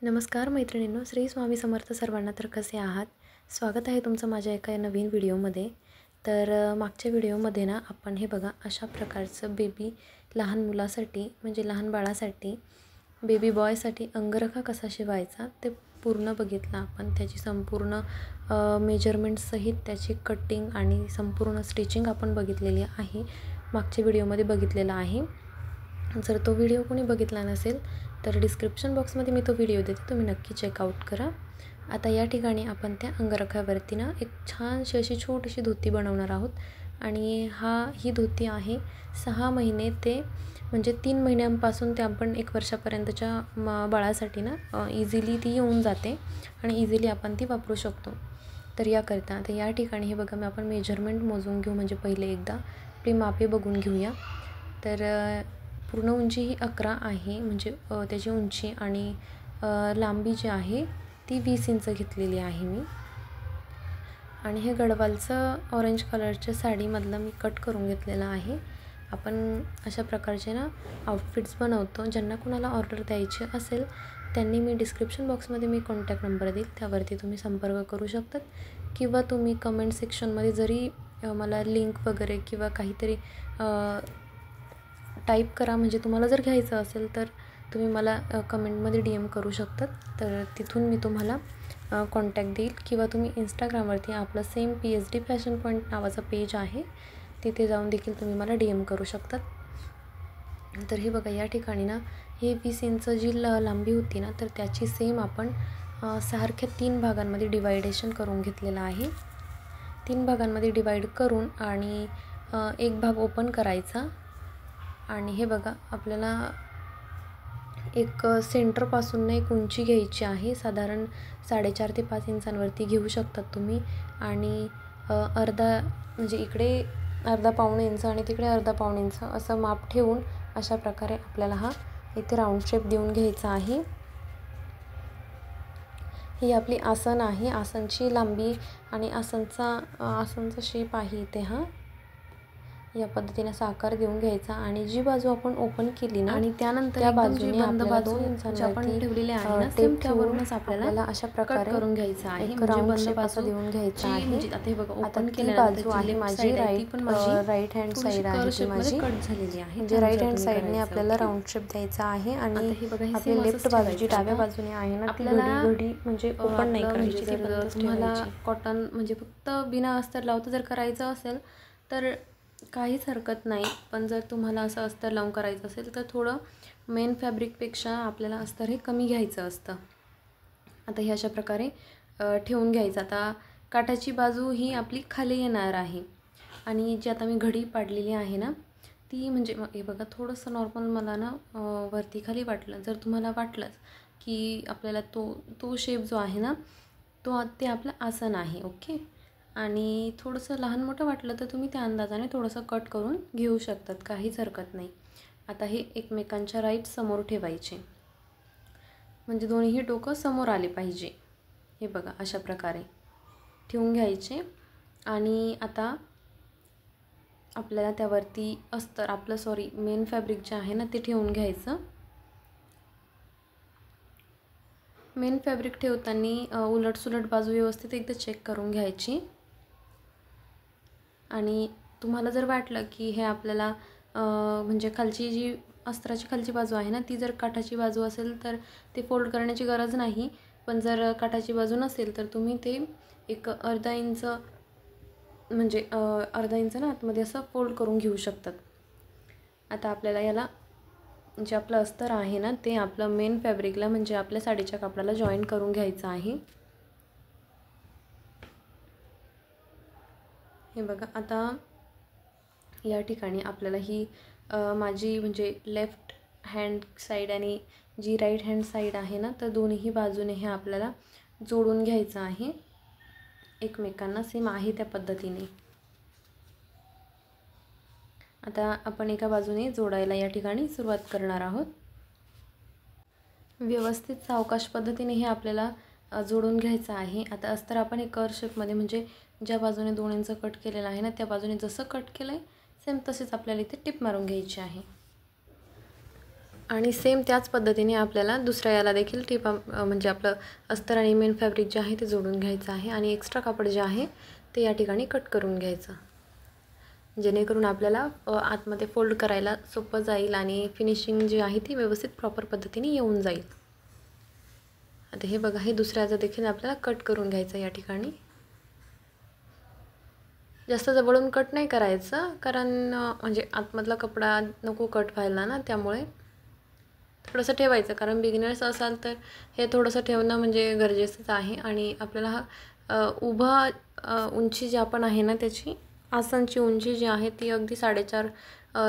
नमस्कार मैत्रिणींनो, श्री स्वामी समर्थ सर्वांना. तर कसे आहात? स्वागत आहे तुमचं माझ्या एका नवीन व्हिडिओमध्ये. तर मागच्या व्हिडिओमध्ये ना आपण हे बघा अशा प्रकारचं लहान मुलासाठी म्हणजे लहान बाळासाठी बेबी बॉयसाठी अंगरखा कसा शिवायचा ते पूर्ण बघितलं आपण. त्याची संपूर्ण मेजरमेंटसहित त्याची कटिंग आणि संपूर्ण स्टिचिंग आपण बघितलेली आहे. मागच्या व्हिडिओमध्ये बघितलेला आहे. जर तो व्हिडिओ कोणी बघितला नसेल तर डिस्क्रिप्शन बॉक्समध्ये मी तो व्हिडिओ देते, तुम्ही नक्की चेकआउट करा. आता या ठिकाणी आपण त्या अंगरख्यावरती ना एक छानशी अशी छोटीशी धोती बनवणार आहोत. आणि ही धोती आहे 6 महिने ते म्हणजे 3 महिन्यांपासून ते आपण 1 वर्षापर्यंतच्या बाळासाठी ना इझिली ती येऊन जाते आणि इझिली आपण ती वापरू शकतो. तर याकरिता आता या ठिकाणी हे बघा, आपण मेजरमेंट मोजून घेऊ. म्हणजे पहिले एकदा आपली मापे बघून घेऊया. तर पूर्ण उंची ही 11 आहे. म्हणजे त्याची उंची आणि लांबी जी आहे ती 20 इंच घेतलेली आहे मी. आणि हे गडवालचं ऑरेंज कलरच्या साडीमधलं मी कट करून घेतलेलं आहे. आपण अशा प्रकारचे ना आउटफिट्स बनवतो. ज्यांना कोणाला ऑर्डर द्यायची असेल त्यांनी मी डिस्क्रिप्शन बॉक्समध्ये मी कॉन्टॅक्ट नंबर देईल, त्यावरती तुम्ही संपर्क करू शकतात. किंवा तुम्ही कमेंट सेक्शनमध्ये जरी मला लिंक वगैरे किंवा काहीतरी टाईप करा. म्हणजे तुम्हाला जर घ्यायचं असेल तर तुम्ही मला कमेंटमध्ये DM करू शकतात. तर तिथून मी तुम्हाला कॉन्टॅक्ट देईल. किंवा तुम्ही इंस्टाग्रामवरती आपलं सेम PSD फॅशन पॉईंट नावाचं पेज आहे, तिथे जाऊन देखील तुम्ही मला DM करू शकतात. तर हे बघा, या ठिकाणी ना हे 20 इंच जी लांबी होती ना, तर त्याची सेम आपण सारख्या 3 भागांमध्ये डिवायडेशन करून घेतलेलं आहे. 3 भागांमध्ये डिवाईड करून आणि एक भाग ओपन करायचा. आणि हे बघा, आपल्याला एक सेंटरपासून ना एक उंची घ्यायची आहे. साधारण 4.5 ते 5 इंचांवरती घेऊ शकतात तुम्ही. आणि म्हणजे इकडे अर्धा पाऊण इंच आणि तिकडे अर्धा पाऊण इंच असं माप ठेवून अशा प्रकारे आपल्याला हा इथे राऊंड शेप देऊन घ्यायचा आहे. ही आपली आसन आहे. आसनची लांबी आणि आसनचा शेप आहे इथे या पद्धतीने साकार देऊन घ्यायचा. आणि जी बाजू आपण ओपन केली ना आणि त्यानंतर त्या बाजूने बंद बाजू आपण ठेवलेली आहे ना, टेप त्यावरूनच आपल्याला अशा प्रकारे करून घ्यायचा आहे. म्हणजे बंद बाजू देऊन घ्यायचा आहे. म्हणजे आता हे बघा, ओपन केली बाजू आहे माझी राईट हँड साईड आहे ती माझी कट झालेली आहे. म्हणजे राईट हँड साईडने आपल्याला राऊंड शेप द्यायचा आहे. आणि हे बघा, आपली लेफ्ट बाजू जी डाव्या बाजूने आहे ना, आपल्याला घडी म्हणजे ओपन नाही करायची. जर तुम्हाला कॉटन म्हणजे फक्त बिना अस्तर लावता जर करायचं असेल तर काहीच हरकत नाही. पण जर तुम्हाला असं अस्तर लावून करायचं असेल तर थोडं मेन फॅब्रिकपेक्षा आपल्याला अस्तर हे कमी घ्यायचं असतं. आता हे अशा प्रकारे ठेवून घ्यायचं. आता काठाची बाजू ही आपली खाली येणार आहे. आणि जी आता मी घडी पाडलेली आहे ना, ती म्हणजे हे बघा, थोडंसं नॉर्मल मला ना वरती खाली वाटलं. जर तुम्हाला वाटलंच की आपल्याला तो शेप जो आहे ना ते आपलं आसन आहे. ओके. आणि थोडंसं लहान मोठं वाटलं तर तुम्ही त्या अंदाजाने थोडंसं कट करून घेऊ शकतात, काहीच हरकत नाही. आता हे एकमेकांच्या राईट समोर ठेवायचे. म्हणजे दोन्हीही डोकं समोर आले पाहिजे. हे बघा, अशा प्रकारे ठेवून घ्यायचे. आणि आता आपल्याला त्यावरती मेन फॅब्रिक जे आहे ना ते ठेवून घ्यायचं. मेन फॅब्रिक ठेवताना उलटसुलट बाजू व्यवस्थित एकदा चेक करून घ्यायची. आणि तुम्हाला जर वाटलं की हे आपल्याला म्हणजे खालची जी अस्त्राची खालची बाजू आहे ना ती जर काठाची बाजू असेल तर ते फोल्ड करण्याची गरज नाही. पण जर काठाची बाजू नसेल तर तुम्ही ते एक अर्धा इंच ना आतमध्ये असं फोल्ड करून घेऊ शकतात. आता आपल्याला याला जे आपलं अस्तर आहे ना ते आपलं मेन फॅब्रिकला म्हणजे आपल्या साडीच्या कापडाला जॉईन करून घ्यायचं आहे. हे बघा, आता या ठिकाणी आपल्याला ही माझी म्हणजे लेफ्ट हँड साईड आणि जी राईट हँड साईड आहे ना, तर दोन्ही बाजूने हे आपल्याला जोडून घ्यायचं आहे एकमेकांना सेम आहे त्या पद्धतीने. आता आपण एका बाजूने जोडायला या ठिकाणी सुरुवात करणार आहोत. व्यवस्थित सावकाश पद्धतीने हे आपल्याला जोडून घ्यायचं आहे. आता अस्तर आपण हे कर्व शेपमध्ये म्हणजे ज्या बाजूने 2 इंच कट केलेलं आहे ना त्या बाजूने जसं कट केलं आहे सेम तसेच आपल्याला इथे टिप मारून घ्यायची आहे. आणि सेम त्याच पद्धतीने आपल्याला दुसऱ्या याला देखील टिपा म्हणजे आपलं अस्तर आणि मेन फॅब्रिक जे आहे ते जोडून घ्यायचं आहे आणि एक्स्ट्रा कापड जे आहे ते या ठिकाणी कट करून घ्यायचं, जेणेकरून आपल्याला आतमध्ये फोल्ड करायला सोपं जाईल आणि फिनिशिंग जी आहे ती व्यवस्थित प्रॉपर पद्धतीने येऊन जाईल. आता हे बघा, हे दुसऱ्याचं देखील आपल्याला कट करून घ्यायचं या ठिकाणी. जास्त जवळून कट नाही करायचं, कारण म्हणजे आतमधला कपडा नको कट व्हायला ना, त्यामुळे थोडंसं ठेवायचं. कारण बिगिनर्स असाल तर हे थोडंसं ठेवणं म्हणजे गरजेचंच आहे. आणि आपल्याला हा उभा उंची जी आपण आहे ना, त्याची आसनची उंची जी आहे ती अगदी 4.5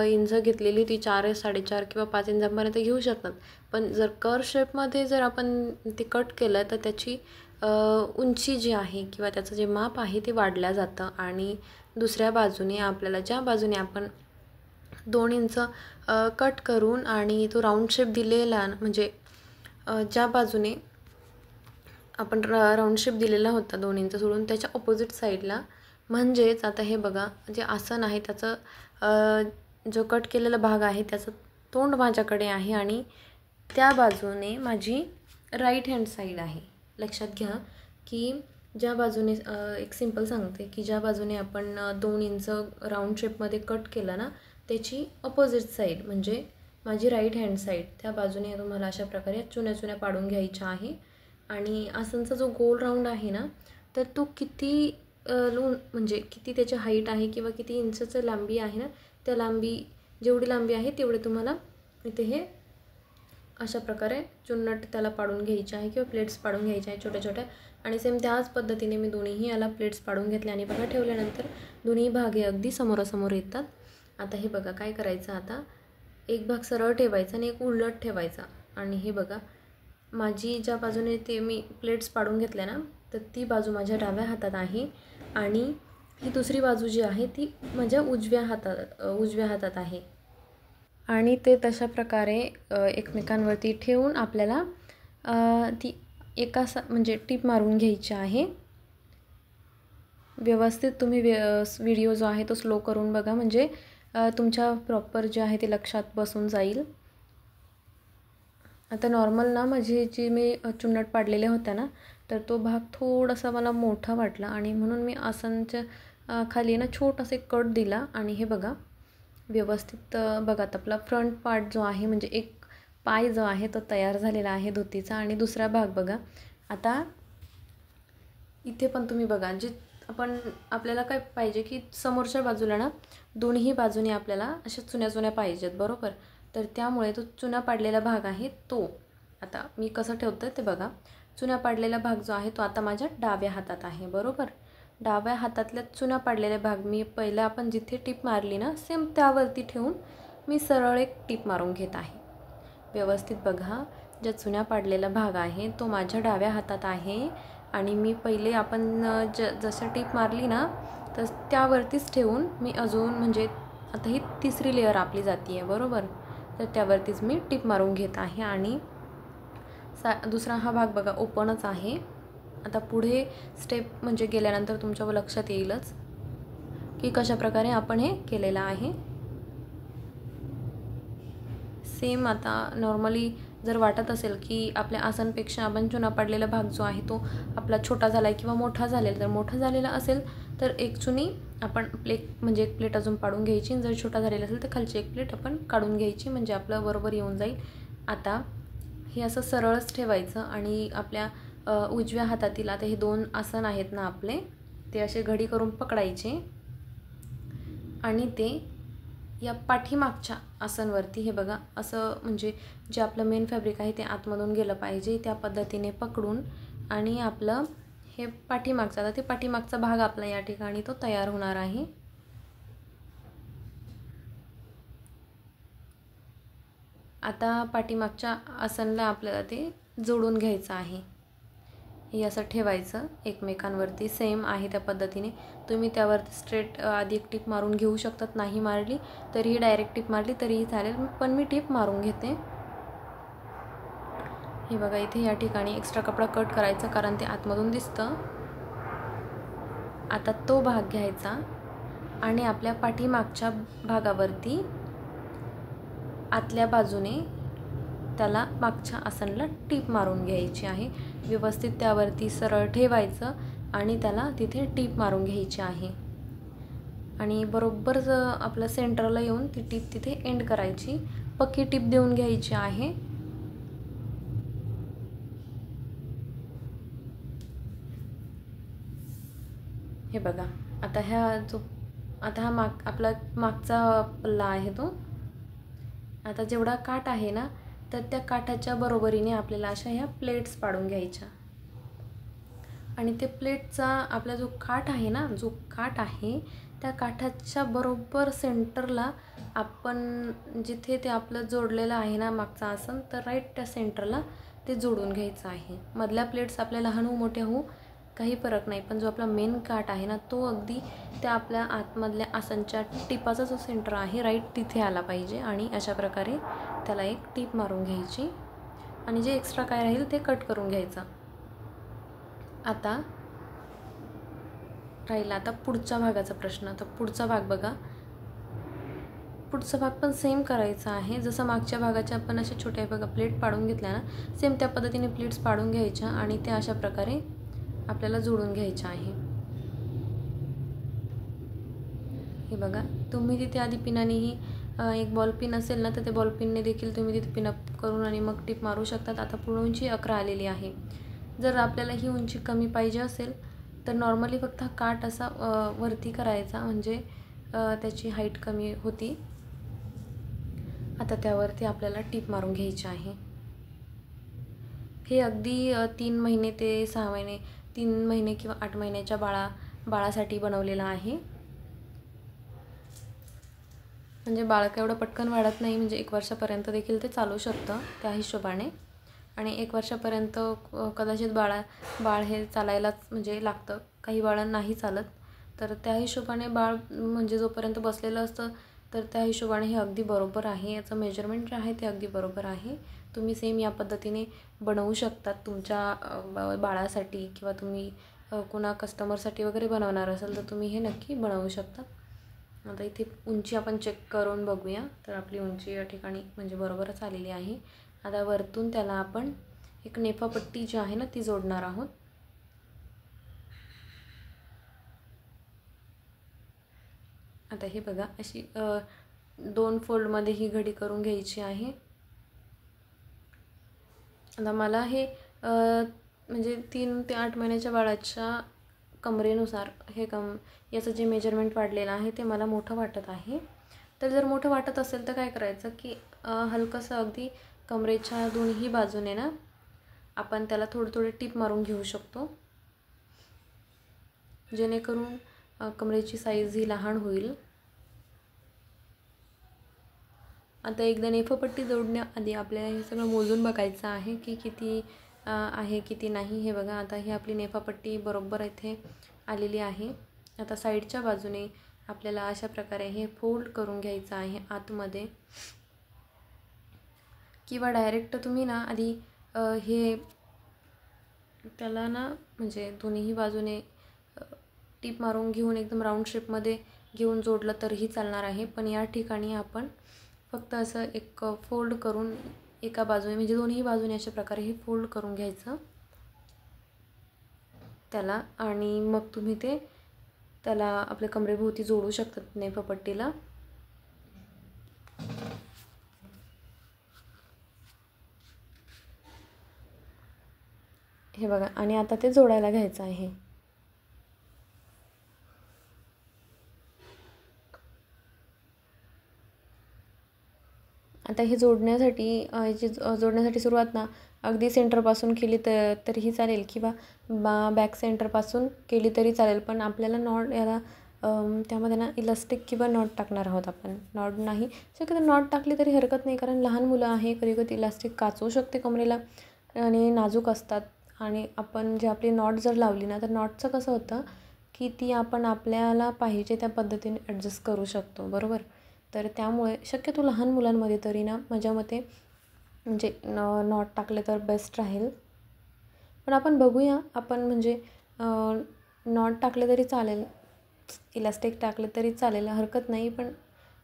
इंच घेतलेली, ती 4, 4.5 किंवा 5 इंचापर्यंत घेऊ शकतात. पण जर कर्व शेपमध्ये जर आपण ते कट केलं तर त्याची उंची जी आहे किंवा त्याचं जे माप आहे ते वाढलं जातं. आणि दुसऱ्या बाजूने आपल्याला ज्या बाजूने आपण 2 इंच कट करून आणि तो राऊंड शेप दिलेला, म्हणजे ज्या बाजूने आपण राऊंड शेप दिलेला होता 2 इंच सोडून, त्याच्या ऑपोजिट साईडला, म्हणजेच आता हे बघा, जे आसन आहे त्याचं जो कट केलेला भाग आहे त्याचं तोंड माझ्याकडे आहे आणि त्या बाजूने माझी राईट हँड साईड आहे. लक्षात घ्या की ज्या बाजूने एक सिंपल सांगते की ज्या बाजूने आपण 2 इंच राऊंड शेपमध्ये कट केलं ना, त्याची ऑपोजिट साईड म्हणजे माझी राईट हँड साईड, त्या बाजूने तुम्हाला अशा प्रकारे चुन्या पाडून घ्यायच्या आहे. आणि आसनचा जो गोल राऊंड आहे ना, तर तो किती म्हणजे किती त्याची हाईट आहे किंवा किती इंचचं लांबी आहे ना, त्या लांबी जेवढी लांबी आहे तेवढे तुम्हाला इथे हे अशा प्रकारे चुन्नट त्याला पाडून घ्यायचे आहे किंवा प्लेट्स पाडून घ्यायच्या आहे छोट्या छोट्या. आणि सेम त्याच पद्धतीने मी दोन्हीही याला प्लेट्स पाडून घेतल्या आणि बघा ठेवल्यानंतर दोन्ही भाग हे अगदी समोरासमोर येतात. आता हे बघा काय करायचं, आता एक भाग सरळ ठेवायचा आणि एक उलट ठेवायचा. आणि हे बघा, माझी ज्या बाजूने ते मी प्लेट्स पाडून घेतल्या ना, तर ती बाजू माझ्या डाव्या हातात आहे आणि ही दुसरी बाजू जी आहे ती माझ्या उजव्या हातात आहे. आणि ते तशा प्रकारे एकमेकांवरती ठेवून आपल्याला ती म्हणजे टीप मारून घ्यायची आहे. व्यवस्थित तुम्ही व्हिडिओ जो आहे तो स्लो करून बघा, म्हणजे तुमच्या प्रॉपर जे आहे ते लक्षात बसून जाईल. आता नॉर्मल ना माझी जी मी चुन्नट पाडलेल्या होत्या ना, तर तो भाग थोडासा मला मोठा वाटला आणि म्हणून मी आसनच्या खाली ना छोटासा एक कट दिला. आणि हे बघा व्यवस्थित बघा, आपला फ्रंट पार्ट जो आहे म्हणजे एक पाय जो आहे तो तयार झालेला आहे धोतीचा. आणि दुसरा भाग बघा, आता इथे पण तुम्ही बघा, जे आपल्याला काय पाहिजे की समोरच्या बाजूला ना दोन्ही बाजूने आपल्याला अशा चुन्या पाहिजेत, बरोबर. तर त्यामुळे तो चुना पाडलेला भाग आहे तो आता मी कसं ठेवतो ते बघा. चुना पाडलेला भाग जो आहे तो आता माझ्या डाव्या हातात आहे, बरोबर. डाव्या हातातल्या चुना पाडलेला भाग मी पहिला आपण जिथे टीप मारली ना, सेम त्यावरती ठेवून मी सरळ एक टीप मारून घेत आहे. व्यवस्थित बघा, ज्या चुना पाडलेला भाग आहे तो माझ्या डाव्या हातात आहे आणि मी पहिले आपण जसं टीप मारली ना, तर त्यावरतीच ठेवून मी अजून म्हणजे आता ही तिसरी लेअर आपली जाती आहे, बरोबर. तर त्यावरतीच मी टीप मारून घेत आहे. आणि दुसरा हा भाग बघा ओपनच आहे. आता पुढे स्टेप म्हणजे गेल्यानंतर तुमच्या लक्षात येईलच की कशा प्रकारे आपण हे केलेलं आहे. सेम आता नॉर्मली जर वाटत असेल की आपल्या आसनपेक्षा आपण चुना पाडलेला भाग जो आहे तो आपला छोटा झाला आहे किंवा मोठा झालेला, जर मोठा झालेला असेल तर एक चुनी आपण म्हणजे एक प्लेट अजून पाडून घ्यायची. जर छोटा झालेला असेल तर खालची एक प्लेट आपण काढून घ्यायची, म्हणजे आपलं बरोबर येऊन जाईल. आता हे असं सरळच ठेवायचं आणि आपल्या उजव्या हातातील आता हे 2 आसन आहेत ना आपले, ते असे घडी करून पकडायचे आणि ते या पाठीमागच्या आसनवरती हे बघा असं म्हणजे जे आपलं मेन फॅब्रिक आहे ते आतमधून गेलं पाहिजे त्या पद्धतीने पकडून आणि आपलं हे पाठीमागचा, आता ते पाठीमागचा भाग आपला या ठिकाणी तो तयार होणार आहे. आता पाठीमागच्या आसनला आपल्याला ते जोडून घ्यायचं आहे. हे असं ठेवायचं एकमेकांवरती, सेम आहे त्या पद्धतीने. तुम्ही त्यावरती स्ट्रेट आधी एक टीप मारून घेऊ शकतात, नाही मारली तरीही डायरेक्ट टीप मारली तरीही चालेल, पण मी टीप मारून घेते. हे बघा, इथे या ठिकाणी एक्स्ट्रा कपडा कट करायचा कारण ते आतमधून दिसतं. आता तो भाग घ्यायचा आणि आपल्या पाठीमागच्या भागावरती आतल्या बाजूने त्याला मागच्या आसनला टीप मारून घ्यायची आहे. व्यवस्थित त्यावरती सरळ ठेवायचं आणि त्याला तिथे टीप मारून घ्यायची आहे. आणि बरोबर आपल्या सेंटरला येऊन ती टीप तिथे एंड करायची. पक्की टीप देऊन घ्यायची आहे. हे बघा, आता हा आपला मागचा पल्ला आहे तो. आता जेवढा काठ आहे ना, तर त्या काठाच्या बरोबरीने आपल्याला अशा ह्या प्लेट्स पाडून घ्यायच्या. आणि ते प्लेटचा आपला जो काठ आहे त्या काठाच्या बरोबर सेंटरला आपण जिथे ते आपलं जोडलेलं आहे ना मागचं आसन, तर राईट त्या सेंटरला ते जोडून घ्यायचं आहे. मधल्या प्लेट्स आपल्या लहान हो मोठ्या हो काही फरक नाही, पण जो आपला मेन काठ आहे ना, तो अगदी त्या आपल्या आतमधल्या आसनच्या टिपाचा जो सेंटर आहे राईट तिथे आला पाहिजे. आणि अशा प्रकारे त्याला एक टीप मारून घ्यायची आणि जे एक्स्ट्रा काय राहील ते कट करून घ्यायचं. आता राहिला पुढच्या भागाचा प्रश्न. तर पुढचा भाग बघा, पुढचा भाग पण सेम करायचा आहे. जसं मागच्या भागाच्या आपण अशा छोट्या बघा प्लेट पाडून घेतल्या ना, सेम त्या पद्धतीने प्लेट्स पाडून घ्यायच्या आणि त्या अशा प्रकारे आपल्याला जोडून घ्यायच्या आहे. हे बघा, तुम्ही तिथे आधी पिनानेही एक बॉल पिन असेल ना, तर ते बॉल पिनने देखील तुम्ही तिथे पिनअप करून आणि मग टीप मारू शकतात. आता पूर्ण उंची 11 आलेली आहे. जर आपल्याला ही उंची कमी पाहिजे असेल तर नॉर्मली फक्त हा काठ असा वरती करायचा, म्हणजे त्याची हाईट कमी होती. आता त्यावरती आपल्याला टीप मारून घ्यायची आहे. हे अगदी 3 महिने ते 6 महिने, 3 महिने किंवा 8 महिन्याच्या बाळासाठी बनवलेलं आहे. म्हणजे बाळक एवढं पटकन वाढत नाही, म्हणजे 1 वर्षापर्यंत देखील ते चालू शकतं त्या हिशोबाने. आणि 1 वर्षापर्यंत कदाचित बाळ हे चालायलाच म्हणजे लागतं. काही बाळांना नाही चालत, तर त्या हिशोबाने बाळ म्हणजे जोपर्यंत बसलेलं असतं तर त्या हिशोबाने हे अगदी बरोबर आहे. याचं मेजरमेंट जे आहे ते अगदी बरोबर आहे. तुम्ही सेम या पद्धतीने बनवू शकतात तुमच्या बाळासाठी, किंवा तुम्ही कोणा कस्टमरसाठी वगैरे बनवणार असाल तर तुम्ही हे नक्की बनवू शकता. आता इथे उंची आपण चेक करून बघूया. तर आपली उंची या ठिकाणी म्हणजे बरोबरच आलेली आहे. आता वरतून त्याला आपण एक नेफापट्टी जी आहे ना ती जोडणार आहोत. आता हे बघा, अशी 2 फोल्डमध्ये ही घडी करून घ्यायची आहे. आता मला हे म्हणजे 3 ते 8 महिन्याच्या बाळाच्या कमरेनुसार हे याचं जे मेजरमेंट वाढलेलं आहे ते मला मोठं वाटत आहे. तर जर मोठं वाटत असेल तर काय करायचं की हलकंसं अगदी कमरेच्या दोन्ही बाजूने ना आपण त्याला थोडे टीप मारून घेऊ शकतो, जेणेकरून कमरेची साईज ही लहान होईल. आता एकदा नेफपट्टी जोडण्याआधी आपल्याला हे सगळं मोजून बघायचं आहे की किती आहे किती नाही. हे बघा, आता ही आपली नेफापट्टी बरोबर इथे आलेली आहे. आता साईडच्या बाजूने आपल्याला अशा प्रकारे हे फोल्ड करून घ्यायचं आहे आतमध्ये, किंवा डायरेक्ट तुम्ही ना आधी हे त्याला ना म्हणजे दोन्ही बाजूने टीप मारून घेऊन एकदम राऊंड शेपमध्ये घेऊन जोडलं तरीही चालणार आहे. पण या ठिकाणी आपण फक्त असं एक फोल्ड करून एका बाजूने म्हणजे दोन्ही बाजूने अशा प्रकारे हे फोल्ड करून घ्यायचं त्याला, आणि मग तुम्ही ते त्याला आपल्या कमरेभोवती जोडू शकतात नेफपट्टीला. हे बघा, आणि आता ते जोडायला घ्यायचं आहे. आता हे जोडण्यासाठी सुरुवात ना अगदी सेंटरपासून केली तरीही चालेल, किंवा बॅक सेंटरपासून केली तरी चालेल. पण आपल्याला नॉट याला त्यामध्ये ना इलास्टिक किंवा नॉट टाकणार आहोत आपण. नॉट नाही, शक्यतो नॉट टाकली तरी हरकत नाही, कारण लहान मुलं आहे, कधी इलास्टिक काचवू शकते कमरेला आणि नाजूक असतात. आणि आपण जे आपली नॉट जर लावली ना, तर नॉटचं कसं होतं की ती आपण आपल्याला पाहिजे त्या पद्धतीने ॲडजस्ट करू शकतो, बरोबर. तर त्यामुळे शक्यतो लहान मुलांमध्ये तरी ना माझ्या मते म्हणजे नॉट टाकले तर बेस्ट राहील. पण आपण बघूया, आपण म्हणजे नॉट टाकले तरी चालेल, इलास्टिक टाकले तरी चालेल, हरकत नाही. पण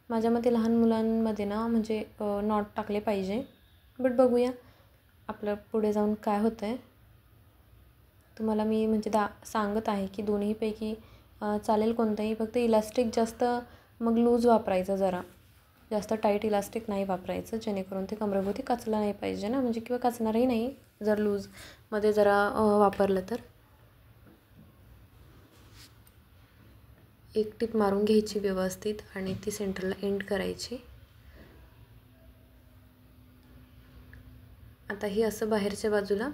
माझ्या मते लहान मुलांमध्ये ना म्हणजे नॉट टाकले पाहिजे. बट बघूया आपलं पुढे जाऊन काय होतं आहे. तुम्हाला मी म्हणजे सांगत आहे की दोन्हीपैकी चालेल कोणतंही, फक्त इलास्टिक जास्त मग लूज वापरायचं, जरा जास्त टाईट इलास्टिक नाही वापरायचं, जेणेकरून ते कमरेभोवती कचलं नाही पाहिजे ना, म्हणजे किंवा कचणारही नाही जर लूजमध्ये जरा वापरलं तर. एक टिप मारून घ्यायची व्यवस्थित आणि ती सेंटरला एंड करायची. आता ही असं बाहेरच्या बाजूला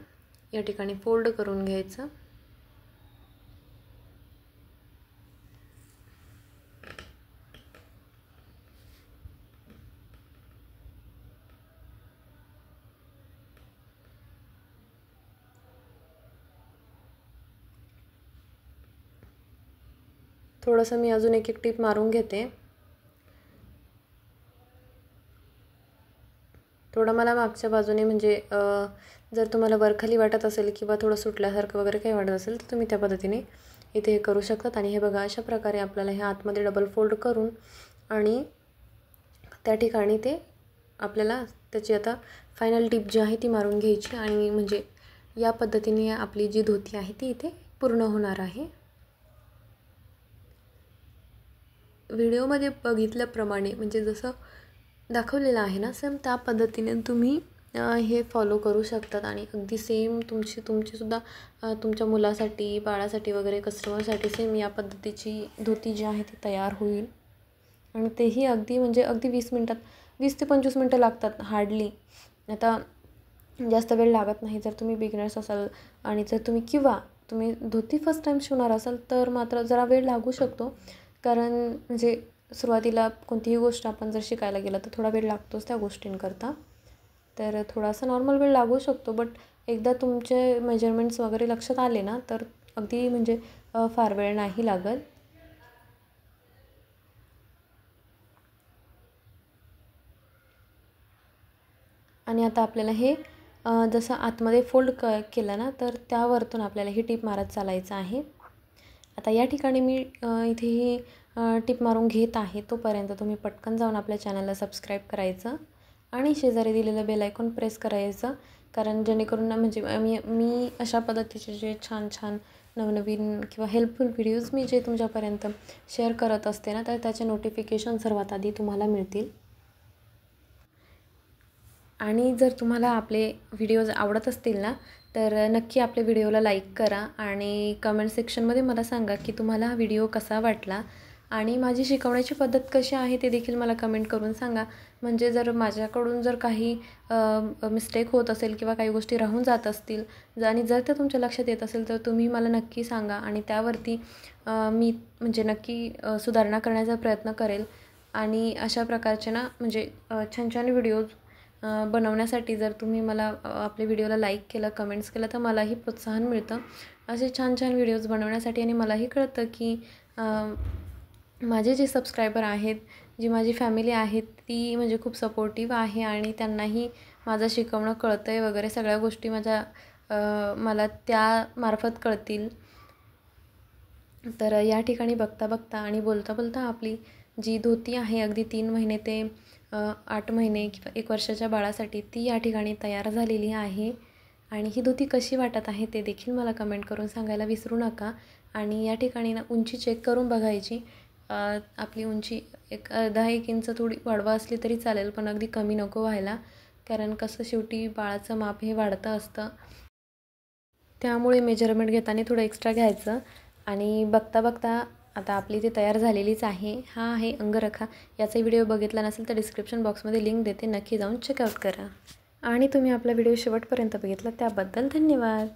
या ठिकाणी फोल्ड करून घ्यायचं. थोडंसं मी अजून एक टिप मारून घेते. थोडं मला मागच्या बाजूने म्हणजे जर तुम्हाला वरखाली वाटत असेल किंवा थोडं सुटल्यासारखं वगैरे काही वाटत असेल तर तुम्ही त्या पद्धतीने इथे हे करू शकतात. आणि हे बघा अशा प्रकारे आपल्याला हे आतमध्ये डबल फोल्ड करून आणि त्या ठिकाणी ते आपल्याला त्याची आता फायनल टिप जी आहे ती मारून घ्यायची. आणि म्हणजे या पद्धतीने आपली जी धोती आहे ती इथे पूर्ण होणार आहे. व्हिडिओमध्ये बघितल्याप्रमाणे म्हणजे जसं दाखवलेलं आहे ना सेम त्या पद्धतीने तुम्ही हे फॉलो करू शकतात. आणि अगदी सेम तुमचीसुद्धा तुमच्या मुलासाठी, बाळासाठी वगैरे कस्टमरसाठी सेम या पद्धतीची धोती जी आहे ती तयार होईल. आणि तेही अगदी म्हणजे अगदी 20 ते 25 मिनटं लागतात हार्डली. आता जास्त वेळ लागत नाही जर तुम्ही बिगिनर्स असाल आणि जर तुम्ही धोती फर्स्ट टाईम शिवणार असाल तर मात्र जरा वेळ लागू शकतो. कारण म्हणजे सुरुवातीला कोणतीही गोष्ट आपण जर शिकायला गेलं तर थोडा वेळ लागतोच त्या गोष्टींकरता. तर थोडासा नॉर्मल वेळ लागू शकतो. बट एकदा तुमचे मेजरमेंट्स वगैरे लक्षात आले ना तर अगदी म्हणजे फार वेळ नाही लागत. आणि आता आपल्याला हे जसं आतमध्ये फोल्ड केलं ना तर त्यावरतून आपल्याला ही टिप मारत चालायचं आहे. आता या ठिकाणी मी इथे ही टिप मारून घेत आहे. तोपर्यंत तुम्ही पटकन जाऊन आपल्या चॅनलला सबस्क्राईब करायचं आणि शेजारी दिलेलं बेल आयकॉन प्रेस करायचं. कारण जेणेकरून ना म्हणजे मी अशा पद्धतीचे जे छान छान नवनवीन किंवा हेल्पफुल व्हिडिओज मी जे तुमच्यापर्यंत शेअर करत असते ना तर त्याचे नोटिफिकेशन सर्वात आधी तुम्हाला मिळतील. आणि जर तुम्हाला आपले व्हिडिओज आवडत असतील ना तर नक्की आपल्या व्हिडिओला लाईक करा आणि कमेंट सेक्शनमध्ये मला सांगा की तुम्हाला हा व्हिडिओ कसा वाटला आणि माझी शिकवण्याची पद्धत कशी आहे ते देखील मला कमेंट करून सांगा. म्हणजे जर माझ्याकडून जर काही मिस्टेक होत असेल किंवा काही गोष्टी राहून जात असतील आणि जर ते तुमच्या लक्षात येत असेल तर तुम्ही मला नक्की सांगा आणि त्यावरती मी म्हणजे नक्की सुधारणा करण्याचा प्रयत्न करेल. आणि अशा प्रकारचे ना म्हणजे छान छान व्हिडिओज बनवण्यासाठी जर तुम्ही मला आपल्या व्हिडिओला लाईक केलं, कमेंट्स केलं तर मलाही प्रोत्साहन मिळतं असे छान छान व्हिडिओज बनवण्यासाठी. आणि मलाही कळतं की माझे जे सबस्क्रायबर आहेत, जी माझी फॅमिली आहे ती म्हणजे खूप सपोर्टिव्ह आहे आणि त्यांनाही माझं शिकवणं कळतं आहे वगैरे सगळ्या गोष्टी मला त्यामार्फत कळतील. तर या ठिकाणी बघता बघता आणि बोलता बोलता आपली जी धोती आहे अगदी 3 महिने ते 8 महिने किंवा 1 वर्षाच्या बाळासाठी ती या ठिकाणी तयार झालेली आहे. आणि ही धोती कशी वाटत आहे ते देखील मला कमेंट करून सांगायला विसरू नका. आणि या ठिकाणी ना उंची चेक करून बघायची. आपली उंची 10-1 इंच थोडी वाढवा असली तरी चालेल पण अगदी कमी नको व्हायला. कारण कसं शेवटी बाळाचं माप हे वाढतं असतं त्यामुळे मेजरमेंट घेताना थोडं एक्स्ट्रा घ्यायचं. आणि बघता बघता आता आपली ती तयार झालेलीच आहे. हा आहे अंगरखा. याचा व्हिडिओ बघितला नसेल तर डिस्क्रिप्शन बॉक्समध्ये लिंक देते, नक्की जाऊन चेकआउट करा. आणि तुम्ही आपला व्हिडिओ शेवटपर्यंत बघितला त्याबद्दल धन्यवाद.